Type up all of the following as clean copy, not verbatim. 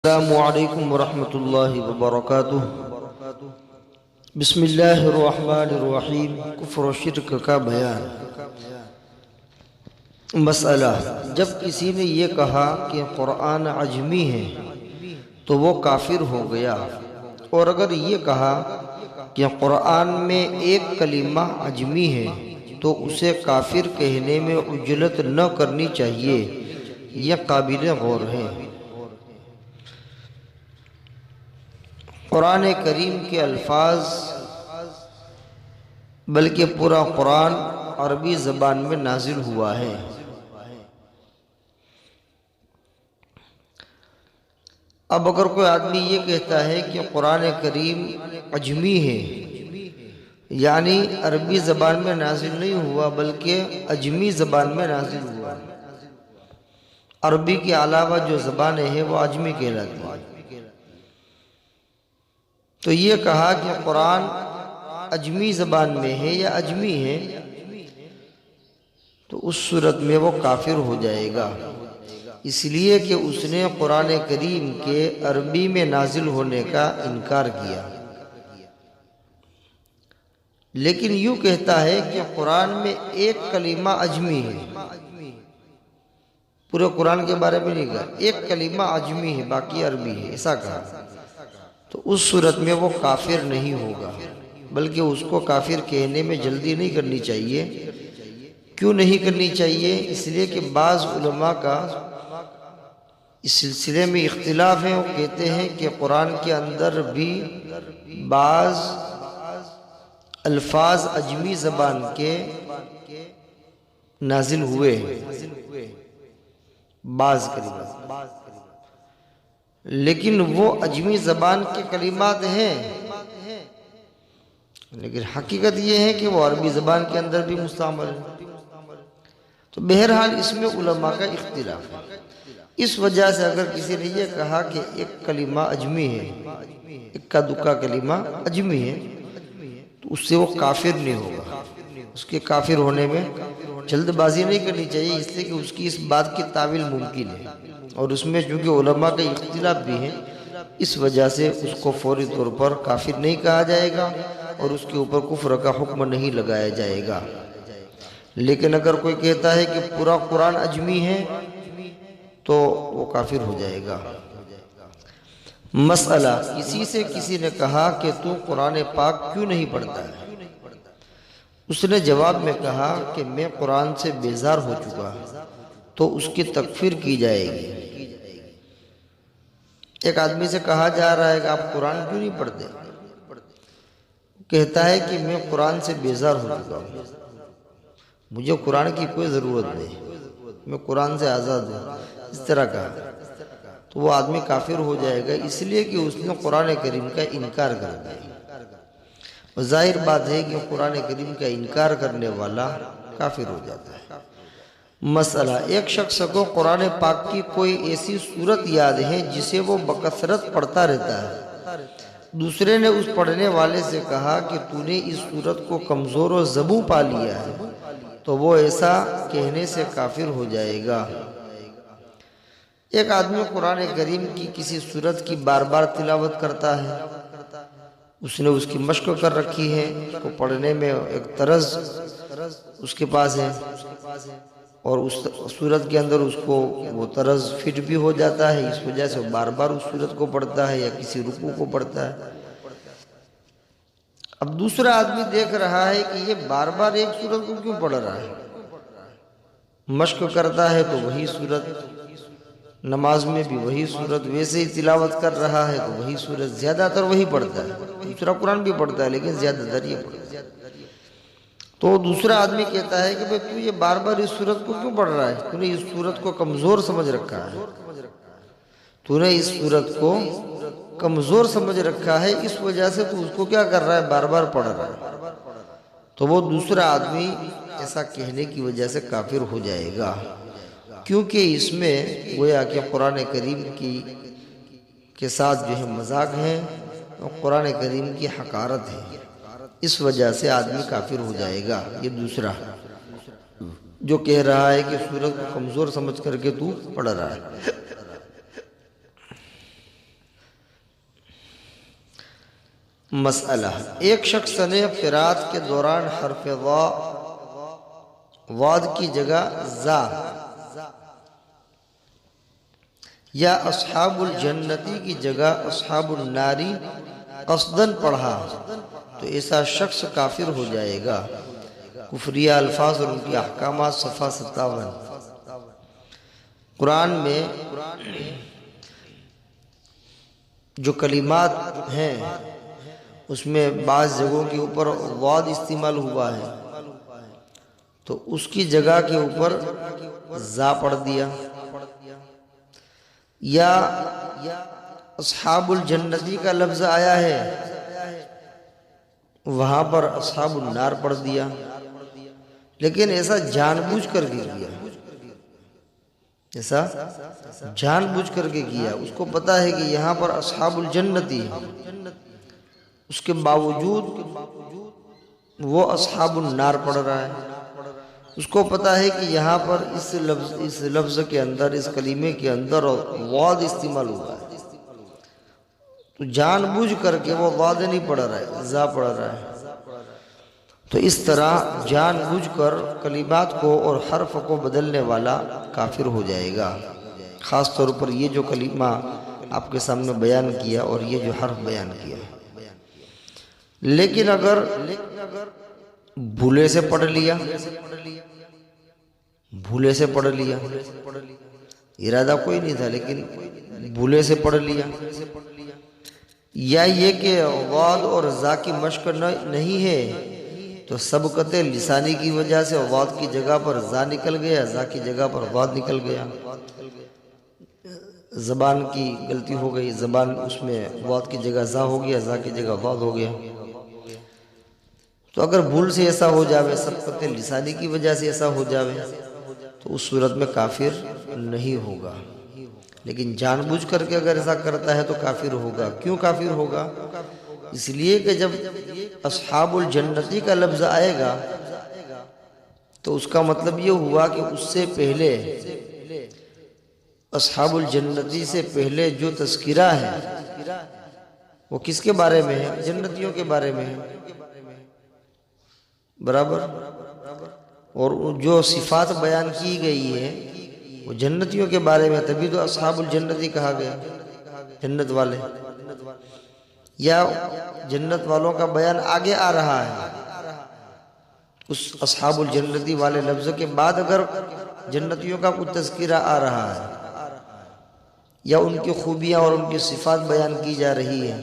السلام علیکم ورحمۃ اللہ وبرکاتہ۔ بسم اللہ الرحمن الرحیم۔ کفر و شرک کا بیان۔ مسئلہ: جب کسی نے یہ کہا کہ قرآن عجمی ہے تو وہ کافر ہو گیا، اور اگر یہ کہا کہ قرآن میں ایک کلمہ عجمی ہے تو اسے کافر کہنے میں عجلت نہ کرنی چاہیے، یہ قابل غور ہے۔ قرآن کریم کے الفاظ بلکہ پورا قرآن عربی زبان میں نازل ہوا ہے۔ اب اگر کوئی آدمی یہ کہتا ہے کہ قرآن کریم عجمی ہے، یعنی عربی زبان میں نازل نہیں ہوا بلکہ عجمی زبان میں نازل ہوا، عربی کے علاوہ جو زبانیں ہیں وہ عجمی کہلاتی ہیں، تو یہ کہا کہ قرآن عجمی زبان میں ہے یا عجمی ہے، تو اس صورت میں وہ کافر ہو جائے گا، اس لیے کہ اس نے قرآن کریم کے عربی میں نازل ہونے کا انکار کیا۔ لیکن یوں کہتا ہے کہ قرآن میں ایک کلمہ عجمی ہے، پورے قرآن کے بارے میں نہیں کہا، ایک کلمہ عجمی ہے باقی عربی ہے، ایسا کہا، تو اس صورت میں وہ کافر نہیں ہوگا، بلکہ اس کو کافر کہنے میں جلدی نہیں کرنی چاہیے۔ کیوں نہیں کرنی چاہیے؟ اس لیے کہ بعض علماء کا اس سلسلے میں اختلاف ہے، وہ کہتے ہیں کہ قرآن کے اندر بھی بعض الفاظ عجمی زبان کے نازل ہوئے ہیں، بعض کلمات، لیکن وہ عجمی زبان کے کلمات ہیں، لیکن حقیقت یہ ہے کہ وہ عربی زبان کے اندر بھی مستعمل ہے۔ تو بہرحال اس میں علماء کا اختلاف ہے۔ اس وجہ سے اگر کسی نے یہ کہا کہ ایک کلمہ عجمی ہے، اکا دکا کلمہ عجمی ہے، تو اس سے وہ کافر نہیں ہوگا، اس کے کافر ہونے میں جلد بازی نہیں کرنی چاہیے، اس لیے کہ اس کی اس بات کی تعویل ممکن ہے، اور اس میں چونکہ علماء کا اختلاف بھی ہے، اس وجہ سے اس کو فوری طور پر کافر نہیں کہا جائے گا اور اس کے اوپر کفر کا حکم نہیں لگایا جائے گا۔ لیکن اگر کوئی کہتا ہے کہ پورا قرآن عجمی ہے تو وہ کافر ہو جائے گا۔ مسئلہ: کسی سے کسی نے کہا کہ تو قرآن پاک کیوں نہیں پڑھتا ہے؟ اس نے جواب میں کہا کہ میں قرآن سے بیزار ہو چکا، تو اس کی تکفیر کی جائے گی۔ ایک آدمی سے کہا جا رہا ہے کہ آپ قرآن کیوں نہیں پڑھتے؟ کہتا ہے کہ میں قرآن سے بیزار ہو چکا ہوں، مجھے قرآن کی کوئی ضرورت نہیں، میں قرآن سے آزاد ہوں، اس طرح کہا، تو وہ آدمی کافر ہو جائے گا، اس لیے کہ اس نے قرآن کریم کا انکار کر دیا۔ اور ظاہر بات ہے کہ قرآن کریم کا انکار کرنے والا کافر ہو جاتا ہے۔ مسئلہ: ایک شخص کو قرآن پاک کی کوئی ایسی صورت یاد ہے جسے وہ بکثرت پڑھتا رہتا ہے، دوسرے نے اس پڑھنے والے سے کہا کہ تو نے اس صورت کو کمزور و ضعیف پا لیا ہے، تو وہ ایسا کہنے سے کافر ہو جائے گا۔ ایک آدمی قرآن کریم کی کسی صورت کی بار بار تلاوت کرتا ہے، اس نے اس کی مشق کر رکھی ہے، اس کو پڑھنے میں ایک طرز اس کے پاس ہے، اور اس صورت کے اندر اس کو وہ طرز فٹ بھی ہو جاتا ہے، اس وجہ سے وہ بار بار اس صورت کو پڑھتا ہے یا کسی رکوع کو پڑھتا ہے۔ اب دوسرا آدمی دیکھ رہا ہے کہ یہ بار بار ایک صورت کو کیوں پڑھ رہا ہے، مشق کرتا ہے تو وہی صورت، نماز میں بھی وہی صورت، ویسے ہی تلاوت کر رہا ہے تو وہی صورت، زیادہ تر وہی پڑھتا ہے، دوسرا قرآن بھی پڑھتا ہے لیکن زیادہ تر یہ پڑھتا ہے۔ تو دوسرا آدمی کہتا ہے کہ بھئی تو یہ بار بار اس صورت کو کیوں پڑھ رہا ہے؟ تو نے اس صورت کو کمزور سمجھ رکھا ہے، تو نے اس صورت کو کمزور سمجھ رکھا ہے، اس وجہ سے تو اس کو کیا کر رہا ہے؟ بار بار پڑھ رہا ہے۔ تو وہ دوسرا آدمی ایسا کہنے کی وجہ سے کافر ہو جائے گا، کیونکہ اس میں گویا کہ قرآن کریم کے ساتھ جو ہے مذاق ہے، اور قرآن کریم کی حقارت ہے، اس وجہ سے آدمی کافر ہو جائے گا۔ یہ دوسرا جو کہہ رہا ہے کہ سورت کو کمزور سمجھ کر کے تو پڑھ رہا ہے۔ مسئلہ، ایک شخص نے قرات کے دوران حرف واد کی جگہ زا یا اصحاب الجنتی کی جگہ اصحاب الناری قصدن پڑھا تو ایسا شخص کافر ہو جائے گا۔ کفریہ الفاظ اور ان کی احکامات، صفحہ 57۔ قرآن میں جو کلمات ہیں اس میں بعض جگہوں کے اوپر واد استعمال ہوا ہے تو اس کی جگہ کے اوپر زا پڑھ دیا، یا اصحاب الجنتی کا لفظ آیا ہے وہاں پر اصحاب النار پڑھ دیا، لیکن ایسا جان بوجھ کر کے کیا، ایسا جان بوجھ کر کے کیا۔ اس کو پتا ہے کہ یہاں پر اصحاب الجنتی ہے، اس کے باوجود وہ اصحاب النار پڑھ رہا ہے۔ اس کو پتا ہے کہ یہاں پر اس لفظ کے اندر، اس کلمے کے اندر واد استعمال ہوا ہے، تو جان بوجھ کر کے وہ واد نہیں پڑھ رہا ہے، زا پڑھ رہا ہے۔ تو اس طرح جان بوجھ کر کلمات کو اور حرف کو بدلنے والا کافر ہو جائے گا۔ خاص طور پر یہ جو کلمہ آپ کے سامنے بیان کیا اور یہ جو حرف بیان کیا، لیکن اگر بھولے سے پڑھ لیا، بھولے سے پڑھ لیا، ارادہ کوئی نہیں تھا لیکن بھولے سے پڑھ لیا، یا یہ کہ واد اور زا کی مشق نہیں ہے تو سبقت لسانی کی وجہ سے واد کی جگہ پر زا نکل گیا، زا کی جگہ پر واد نکل گیا، زبان کی غلطی ہو گئی، زبان اس میں واد کی جگہ زا ہو گیا، زا کی جگہ واد ہو گیا۔ تو اگر بھول سے ایسا ہو جاوے، سبقت لسانی کی وجہ سے ایسا ہو جاوے تو اس صورت میں کافر نہیں ہوگا، لیکن جان بوجھ کر کے اگر ایسا کرتا ہے تو کافر ہوگا۔ کیوں کافر ہوگا؟ اس لیے کہ جب اصحاب الجنتی کا لفظ آئے گا تو اس کا مطلب یہ ہوا کہ اس سے پہلے، اصحاب الجنتی سے پہلے جو تذکرہ ہے وہ کس کے بارے میں ہے؟ جنتیوں کے بارے میں ہے، برابر۔ اور جو صفات بیان کی گئی ہے وہ جنتیوں کے بارے میں، تبھی تو اصحاب الجنتی کہا گیا، جنت والے۔ یا جنت والوں کا بیان آگے آ رہا ہے، اس اصحاب الجنتی والے لفظ کے بعد اگر جنتیوں کا کوئی تذکرہ آ رہا ہے یا ان کی خوبیاں اور ان کی صفات بیان کی جا رہی ہے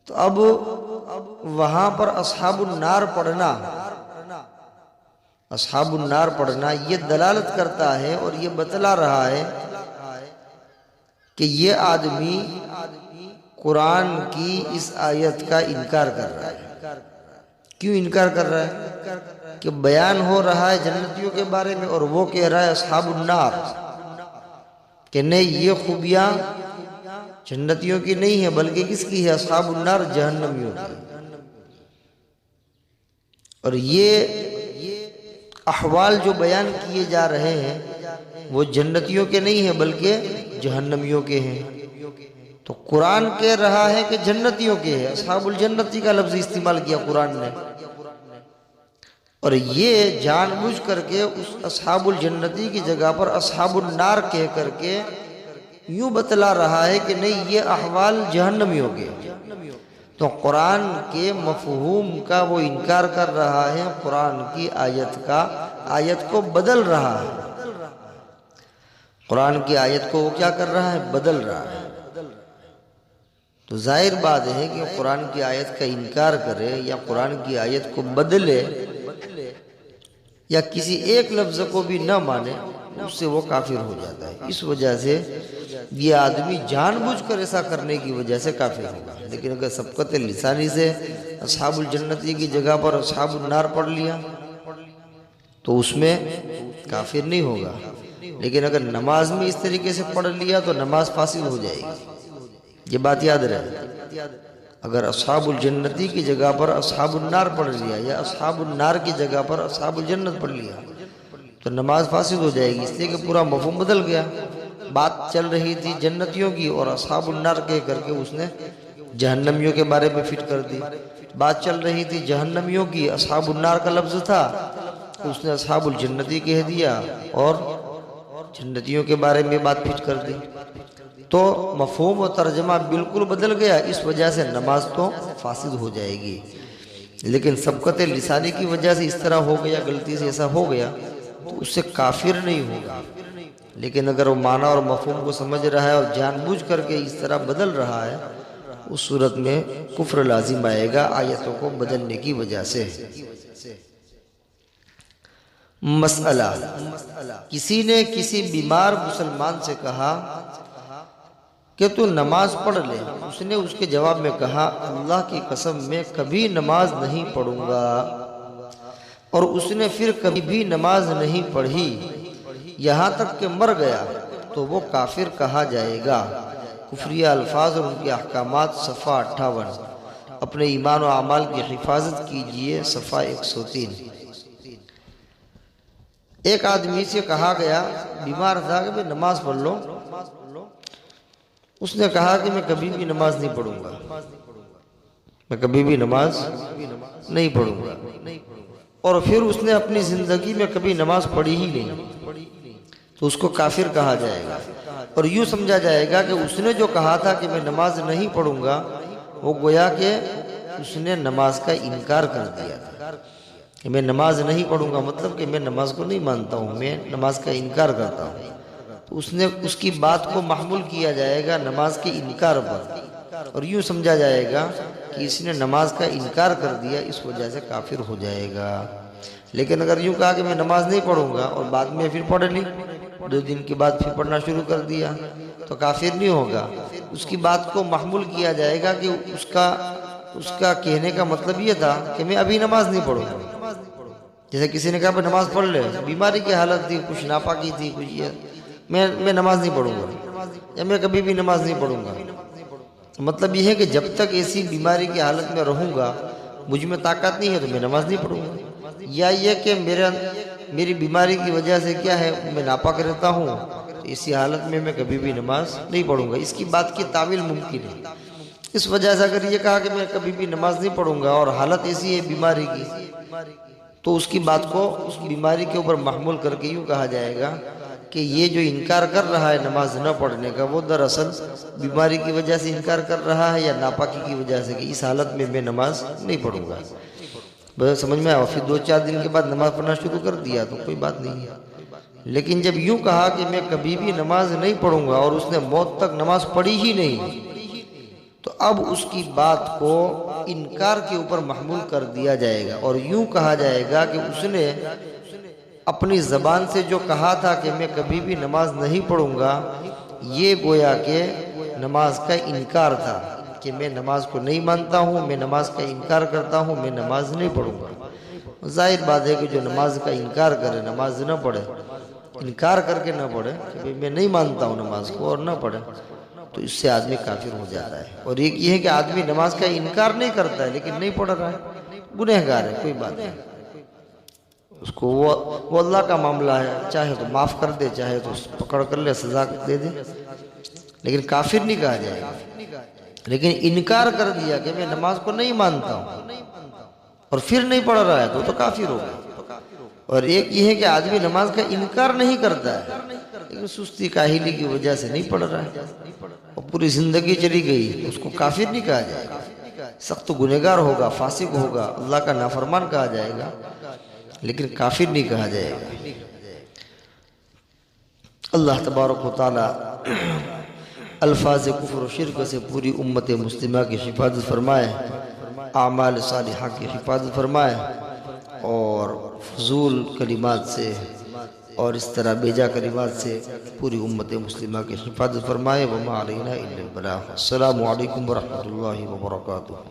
تو اب وہاں پر اصحاب النار پڑھنا، اصحاب النار پڑھنا یہ دلالت کرتا ہے اور یہ بتلا رہا ہے کہ یہ آدمی قرآن کی اس آیت کا انکار کر رہا ہے۔ کیوں انکار کر رہا ہے؟ کہ بیان ہو رہا ہے جنتیوں کے بارے میں اور وہ کہہ رہا ہے اصحاب النار، کہ نہیں یہ خوبیاں جنتیوں کی نہیں ہے بلکہ کس کی ہے؟ اصحاب النار، جہنمیوں کی۔ اور یہ احوال جو بیان کیے جا رہے ہیں وہ جنتیوں کے نہیں ہیں بلکہ جہنمیوں کے ہیں۔ تو قرآن کہہ رہا ہے کہ جنتیوں کے ہے، اصحاب الجنتی کا لفظ استعمال کیا قرآن نے، اور یہ جان بوجھ کر کے اس اصحاب الجنتی کی جگہ پر اصحاب النار کہہ کر کے یوں بتلا رہا ہے کہ نہیں یہ احوال جہنمیوں کے۔ تو قرآن کے مفہوم کا وہ انکار کر رہا ہے، قرآن کی آیت کو بدل رہا ہے، قرآن کی آیت کو وہ کیا کر رہا ہے؟ بدل رہا ہے۔ تو ظاہر بات ہے کہ قرآن کی آیت کا انکار کرے یا قرآن کی آیت کو بدلے یا کسی ایک لفظ کو بھی نہ مانے، اس سے وہ کافر ہو جاتا ہے۔ اس وجہ سے یہ آدمی جان بوجھ کر ایسا کرنے کی وجہ سے کافر ہوگا، لیکن اگر سبقت لسانی سے اصحاب الجنتی کی جگہ پر اصحاب النار پڑھ لیا تو اس میں کافر نہیں ہوگا، لیکن اگر نماز میں اس طریقے سے پڑھ لیا تو نماز فاسد ہو جائے گی۔ یہ بات یاد رہے، اگر اصحاب الجنتی کی جگہ پر اصحاب النار پڑھ لیا یا اصحاب النار کی جگہ پر اصحاب الجنت پڑھ لیا تو نماز فاسد ہو جائے گی، اس لیے کہ پورا مفہوم بدل گیا۔ بات چل رہی تھی جنتیوں کی اور اصحاب النار کہہ کر کے اس نے جہنمیوں کے بارے میں فٹ کر دی. بات چل رہی تھی جہنمیوں کی، اصحاب النار کا لفظ تھا، اس نے اصحاب الجنتی کہہ دیا اور جنتیوں کے بارے میں بات فٹ کر دی. تو مفہوم و ترجمہ بالکل بدل گیا. اس وجہ سے نماز تو فاسد ہو جائے گی. لیکن سبقت لسانی کی وجہ سے اس طرح ہو گیا، غلطی سے ایسا ہو گیا، تو اس سے کافر نہیں ہوگا. لیکن اگر وہ معنی اور مفہوم کو سمجھ رہا ہے اور جان بوجھ کر کے اس طرح بدل رہا ہے، اس صورت میں کفر لازم آئے گا آیتوں کو بدلنے کی وجہ سے. مسئلہ: کسی نے کسی بیمار مسلمان سے کہا کہ تو نماز پڑھ لے. اس نے اس کے جواب میں کہا، اللہ کی قسم میں کبھی نماز نہیں پڑھوں گا. اور اس نے پھر کبھی بھی نماز نہیں پڑھی یہاں تک کہ مر گیا، تو وہ کافر کہا جائے گا. کفریہ الفاظ اور ان کے احکامات صفحہ 58. اپنے ایمان و اعمال کی حفاظت کیجئے صفحہ 103. ایک آدمی سے کہا گیا، بیمار تھا کہ نماز پڑھ لو. اس نے کہا کہ میں کبھی بھی نماز نہیں پڑھوں گا، میں کبھی بھی نماز نہیں پڑھوں گا. اور پھر اس نے اپنی زندگی میں کبھی نماز پڑھی ہی نہیں، تو اس کو کافر کہا جائے گا. اور یوں سمجھا جائے گا کہ اس نے جو کہا تھا کہ میں نماز نہیں پڑھوں گا، وہ گویا کہ اس نے نماز کا انکار کر دیا تھا. کہ میں نماز نہیں پڑھوں گا مطلب کہ میں نماز کو نہیں مانتا ہوں، میں نماز کا انکار کرتا ہوں. تو اس نے اس کی بات کو محمول کیا جائے گا نماز کے انکار پر، اور یوں سمجھا جائے گا کہ اس نے نماز کا انکار کر دیا، اس وجہ سے کافر ہو جائے گا. لیکن اگر یوں کہا کہ میں نماز نہیں پڑھوں گا اور بعد میں پھر پڑھ لی، 2 دن کے بعد پھر پڑھنا شروع کر دیا، تو کافر نہیں ہوگا. اس کی بات کو محمول کیا جائے گا کہ اس کا کہنے کا مطلب یہ تھا کہ میں ابھی نماز نہیں پڑھوں گا. جیسے کسی نے کہا کہ نماز پڑھ لے، بیماری کی حالت تھی، کچھ ناپاکی تھی، کچھ یہ، میں نماز نہیں پڑھوں گا، یا میں کبھی بھی نماز نہیں پڑھوں گا. مطلب یہ ہے کہ جب تک ایسی بیماری کی حالت میں رہوں گا، مجھ میں طاقت نہیں ہے تو میں نماز نہیں پڑھوں گا. یا یہ کہ میری بیماری کی وجہ سے کیا ہے، میں ناپاک رہتا ہوں، تو اسی حالت میں کبھی بھی نماز نہیں پڑھوں گا. اس کی بات کی تعویل ممکن ہے. اس وجہ سے اگر یہ کہا کہ میں کبھی بھی نماز نہیں پڑھوں گا اور حالت ایسی ہے بیماری کی، تو اس کی بات کو اس بیماری کے اوپر محمول کر کے یوں کہا جائے گا کہ یہ جو انکار کر رہا ہے نماز نہ پڑھنے کا، وہ دراصل بیماری کی وجہ سے انکار کر رہا ہے یا ناپاکی کی وجہ سے، کہ اس حالت میں نماز نہیں پڑھوں گا. بس سمجھ میں آیا. پھر 2-4 دن کے بعد نماز پڑھنا شروع کر دیا تو کوئی بات نہیں ہے. لیکن جب یوں کہا کہ میں کبھی بھی نماز نہیں پڑھوں گا اور اس نے موت تک نماز پڑھی ہی نہیں، تو اب اس کی بات کو انکار کے اوپر محمول کر دیا جائے گا. اور یوں کہا جائے گا کہ اس نے اپنی زبان سے جو کہا تھا کہ میں کبھی بھی نماز نہیں پڑھوں گا، یہ گویا کہ نماز کا انکار تھا، کہ میں نماز کو نہیں مانتا ہوں، میں نماز کا انکار کرتا ہوں، میں نماز نہیں پڑھوں گا. ظاہر بات ہے کہ جو نماز کا انکار کرے، نماز نہ پڑھے، انکار کر کے نہ پڑھے کہ میں نہیں مانتا ہوں نماز کو، اور نہ پڑھے، تو اس سے آدمی کافر ہو جاتا ہے. اور ایک یہ ہے کہ آدمی نماز کا انکار نہیں کرتا ہے لیکن نہیں پڑھ رہا ہے، گنہگار ہے، کوئی بات نہیں. اس کو وہ اللہ کا معاملہ ہے، چاہے تو معاف کر دے، چاہے تو پکڑ کر لے، سزا دے دے، لیکن کافر نہیں کہا جائے گا. لیکن انکار کر دیا کہ میں نماز کو نہیں مانتا ہوں اور پھر نہیں پڑھ رہا ہے تو کافر ہو گیا. اور ایک یہ ہے کہ آدمی نماز کا انکار نہیں کرتا ہے لیکن سستی کاہلی کی وجہ سے نہیں پڑھ رہا ہے اور پوری زندگی چلی گئی، اس کو کافر نہیں کہا جائے گا. سخت گنہگار ہوگا، فاسق ہوگا، اللہ کا نافرمان کہا جائے گا، لیکن کافر نہیں کہا جائے گا. اللہ تبارک و تعالی الفاظ کفر و شرک سے پوری امت مسلمہ کی حفاظت فرمائے، اعمال صالحہ کی حفاظت فرمائے، اور فضول کلمات سے اور اس طرح بیجا کلمات سے پوری امت مسلمہ کی حفاظت فرمائے. وما علینا الا البلاغ. السلام علیکم ورحمۃ اللہ وبرکاتہ.